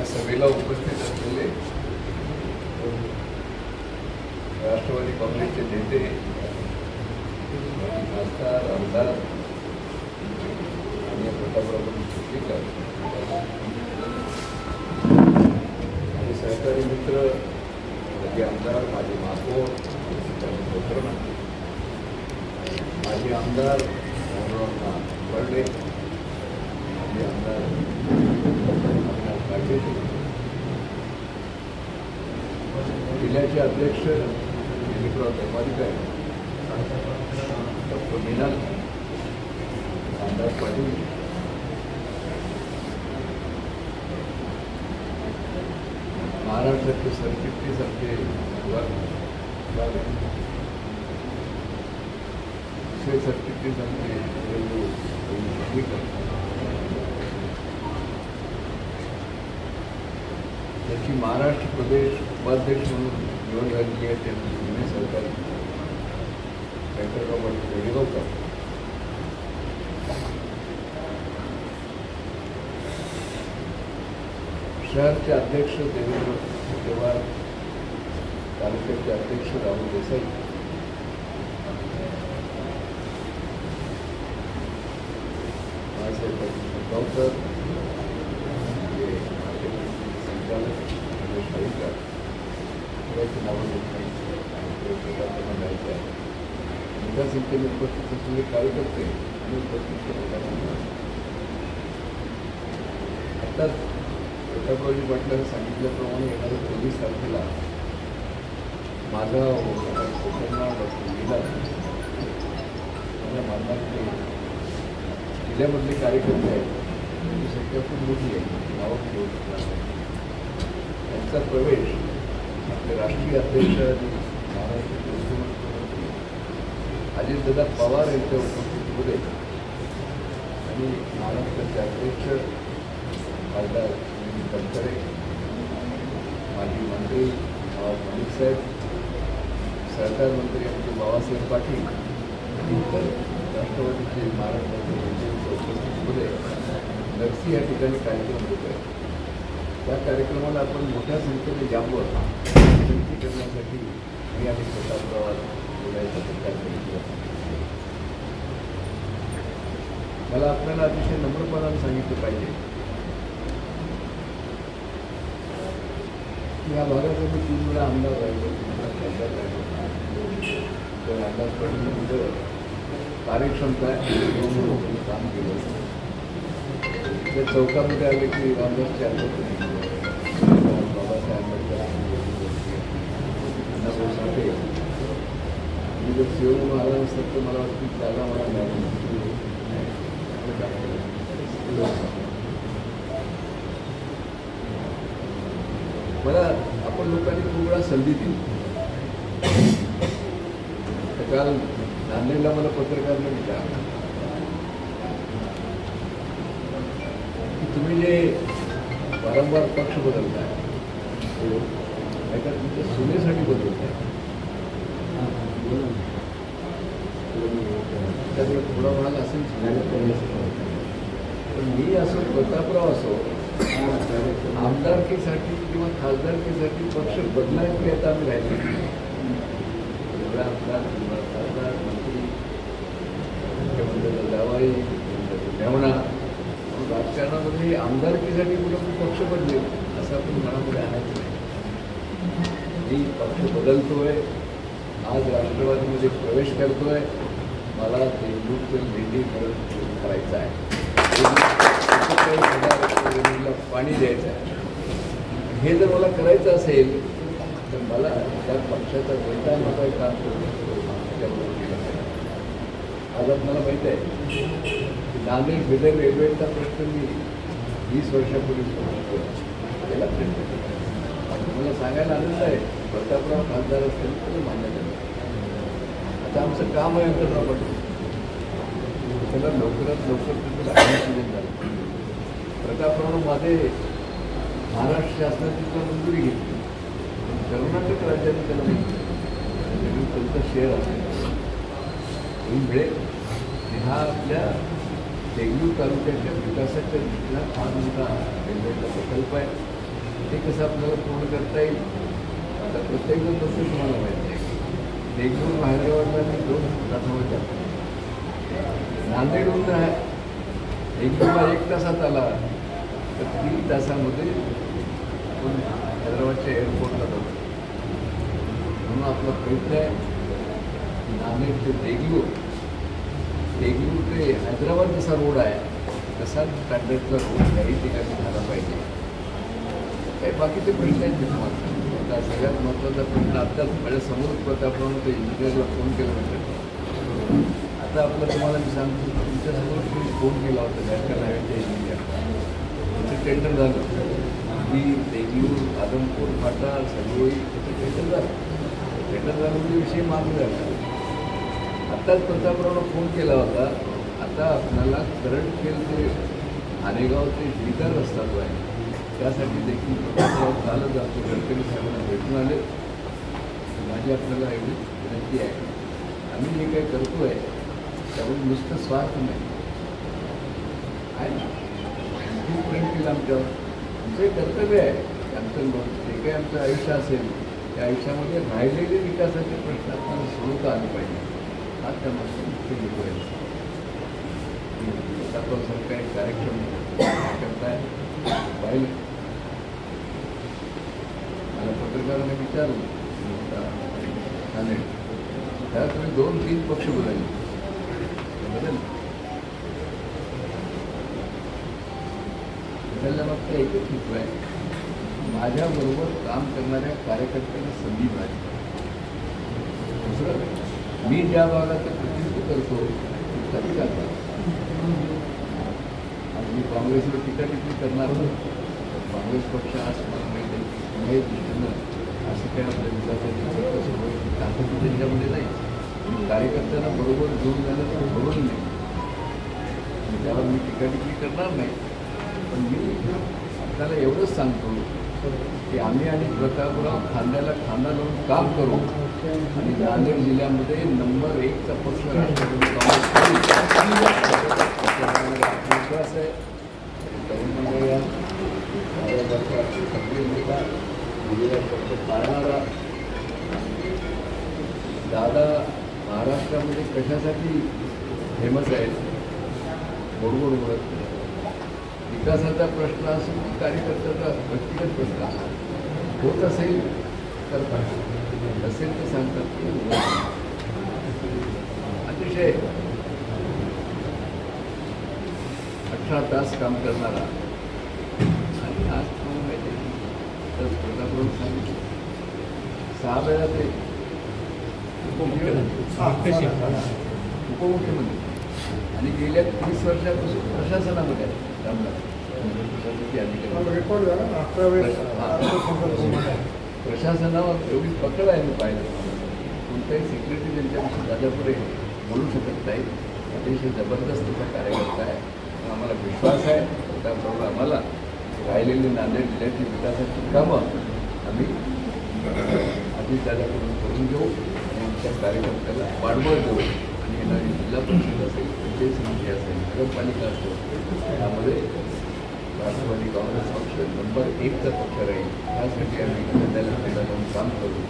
सभेला उपस्थित असलेले राष्ट्रवादी काँग्रेसचे नेते, खासदार, आमदार आणि प्रतापराव चिखलीकर आणि सहकारी मित्र, माजी आमदार, माजी महापौर माजी आमदार बर्डे, माजी आमदार पाटील, जिल्ह्याचे अध्यक्ष दिलीपराव धर्माधिकारी, डॉक्टर मीना, आमदार पाटील, महाराष्ट्राचे सरचिटणीस आमचे दुसरे सरचिटणीस आमचे त्याची महाराष्ट्र प्रदेश उपाध्यक्ष म्हणून निवड झालेली आहे. त्यांची जुने सहकारी व्यंकटराव रेडगावकर, शहरचे अध्यक्ष देवेंद्र पवार, तालुक्याचे अध्यक्ष राहुल देसाई, गावकर, संचालक रमेश हरिकर याची नावं द्यायची आहे. मोठ्या संख्येने उपस्थित असलेले कार्यकर्ते आणि उपस्थित आत्ताच प्रतापरावजी पाटलांनी सांगितल्याप्रमाणे येणाऱ्या 24 तारखेला माझा डॉक्टर मीना माझ्या माननाचे जिल्ह्यामधले कार्यकर्ते आहेत. त्यांची संख्या खूप मोठी आहे, नावं घेऊ शकतात. त्यांचा प्रवेश आपले राष्ट्रीय अध्यक्ष आणि महाराष्ट्राचे मुख्यमंत्री अजितदादा पवार यांच्या उपस्थितीमध्ये आणि महाराष्ट्राचे अध्यक्ष खासदार तनखरे, माजी मंत्री मलिक साहेब, सहकार मंत्री आमचे बाबासाहेब पाटील आणि इतर राष्ट्रवादीचे महाराष्ट्राचे नेत्यांच्या उपस्थितीमध्ये नरसी या ठिकाणी कार्यक्रम होत आहे. त्या कार्यक्रमाला आपण मोठ्या संख्येने यावं विनंती करण्यासाठी मी आणि प्रतापरावात बोलायचा प्रकार केला. मला आपल्याला अतिशय नम्रपणाने सांगितलं पाहिजे की या भागाचा मी 3 वेळा आमदार राहिलो, 3 वेळा खासदार राहिलो. तर अंदाजपणे कार्यक्षमता काम केलं. त्या चौकामध्ये आले की रामदासचे आंबेडकर, बाबासाहेब आंबेडकर, अण्णाभाऊ साठे, मी जर शिवून आला नसतं तर मला वाटतं की जागा मला मिळाली. मला आपण लोकांनी खूप वेळा संधी दिली. काल नांदेडला मला पत्रकारांना विचारलं की तुम्ही जे वारंवार पक्ष बदलताय त्याच्यात तुमच्या सुनेसाठी बदलताय, त्यामुळे थोडा भाग असेल पण मी असो, प्रतापराव असो, आमदारकीसाठी किंवा खासदारकीसाठी पक्ष बदलायचे आता आम्ही राहिले. आमदार, खासदार, मंत्री, मुख्यमंत्र्याचा जावाई, मेवणा, राजकारणामध्ये आमदारकीसाठी कुठं पक्ष बदलेल असं आपण मनामध्ये आणायचं नाही. मी पक्ष बदलतोय, आज राष्ट्रवादीमध्ये प्रवेश करतोय, मला देशमुखचं भेंडी करायचं आहे, पाणी द्यायचं आहे. हे जर मला करायचं असेल तर मला त्या पक्षाचा नेता माझा काम करू शकतो. आज आपल्याला माहीत आहे की नांदेड बिदर रेल्वेचा प्रश्न मी 20 वर्षापूर्वी केला. मला सांगायला आनंद आहे, प्रतापराव खासदार असतील तर मान्य झालं. आता आमचं काम आहे अंतराव पाटील, त्याला लवकरात लवकर त्याला आयोजन झालं. प्रतापराव माझे महाराष्ट्र शासनाची त्याला मंजुरी घेतली. कर्नाटक राज्याने त्याला म्हणून त्यांचा शेअर असेल मिळेल. हा आपल्या देगलूर तालुक्याच्या विकासाच्या दृष्टीला फार मोठा रेल्वेचा प्रकल्प आहे. ते कसं आपल्याला पूर्ण करता येईल. आता प्रत्येकजण तसं तुम्हाला माहिती आहे. देगलूर हैदराबादला मी 2 तासामध्ये जातो. नांदेडहून देगलूरला 1 तासात आला तर 3 तासामध्ये आपण हैदराबादच्या एअरपोर्टला जातो. म्हणून आपला प्रयत्न आहे नांदेड ते देगलूर ते हैदराबाद जसा रोड आहे तसाच स्टँडर्डचा रोड काही ठिकाणी झाला पाहिजे. काही बाकीचे प्रश्न आहेत ते तुम्हाला सांगतो. आता सगळ्यात महत्त्वाचा प्रश्न आत्ताच माझ्या समोर प्रतापराव ते इंजिनियरला फोन केला होता. आता आपलं तुम्हाला मी सांगतो तुमच्यासमोर तुम्ही फोन केला होता नॅशनल हायवेच्या इंजिनियरला. त्याचं टेंडर झालं की देगलूर आदमपूर फाटा सगळी त्याचं टेंडर झालं. टेंडर झालं म्हणजे विषय मागे झाला. आत्ताच प्रतापरावनं फोन केला होता. आता आपल्याला करंट केल ते आनेगाव ते बिदर रस्ता जो आहे त्यासाठी देखील प्रतापराव चालत जातो. गडकरी साहेबांना भेटून आले. माझी आपल्याला एवढी विनंती आहे, आम्ही जे काही करतो आहे त्यामुळे नुसतं स्वार्थ नाही आहे ना. खूप प्रेम केलं आमच्यावर. आमचं कर्तव्य आहे. आमचं जे काही आमचं आयुष्य असेल त्या आयुष्यामध्ये राहिलेले विकासाचे प्रश्न आपल्याला सोडवता आले पाहिजे. हा त्यामध्ये मुख्य हेतू आहे. प्रतापराव काही कार्यक्रम करताय पाहिलं. मला पत्रकारांनी विचारलं नांदेड त्याला तुम्ही 2-3 पक्ष बदलले बदलल्यामागचा एकच हेतू आहे, माझ्याबरोबर काम करणाऱ्या कार्यकर्त्यांना संधी मिळाली. दुसरं मी ज्या भागाचं प्रतिनिधित्व करतो तिथं करतो. आणि मी काँग्रेसवर टीका टिप्पणी करणार नाही. काँग्रेस पक्ष आज मला माहिती आहे की कुठल्याही दृष्टीनं असं काय आपल्या विकासाची ताकद त्यांच्यामध्ये नाही. कार्यकर्त्यांना बरोबर घेऊन जाण्याचं धोरण नाही. त्यावर मी टीका टिप्पणी करणार नाही. पण मी आपल्याला एवढंच सांगतो की आम्ही आणि प्रतापराव खांद्याला खांदा लावून काम करू आणि नांदेड जिल्ह्यामध्ये नंबर 1चा पक्ष राष्ट्रवादी काँग्रेस विश्वास आहे. तरुण मंडळी सक्रिय नेता दिलेला शब्द पाळणारा दादा महाराष्ट्रामध्ये कशासाठी फेमस आहेत. गोडगोड बोलत विकासाचा प्रश्न असेल की कार्यकर्त्याचा व्यक्तिगत प्रश्न होत असेल तर नसेल तर सांगतात की अतिशय 18 तास काम करणारा आणि आज तुम्हाला माहिती आहे तर प्रतापराव सांगितलं 6 वेळा ते उपमुख्यमंत्री आणि गेल्या 30 वर्षापासून प्रशासनामध्ये प्रशासनावर एवढी पकड आहे. मी पाहिलं कोणत्याही सेक्रेटरी त्यांच्यापासून दादापुढे बोलू शकत नाही. अतिशय जबरदस्त असा कार्यकर्ता आहे. आम्हाला विश्वास आहे त्याबरोबर आम्हाला राहिलेली नांदेड जिल्ह्याची विकासाची कामं आम्ही अजितदादाकडून करून घेऊ आणि आमच्या कार्यकर्त्याला पाठबळ देऊ. आणि येणारी जिल्हा परिषद असेल, पंचायत समिती असेल, नगरपालिका असेल यामध्ये राष्ट्रवादी काँग्रेस पक्ष नंबर 1चा पक्ष राहील. यासाठी आम्ही खांद्याला खांदा लावून काम करू.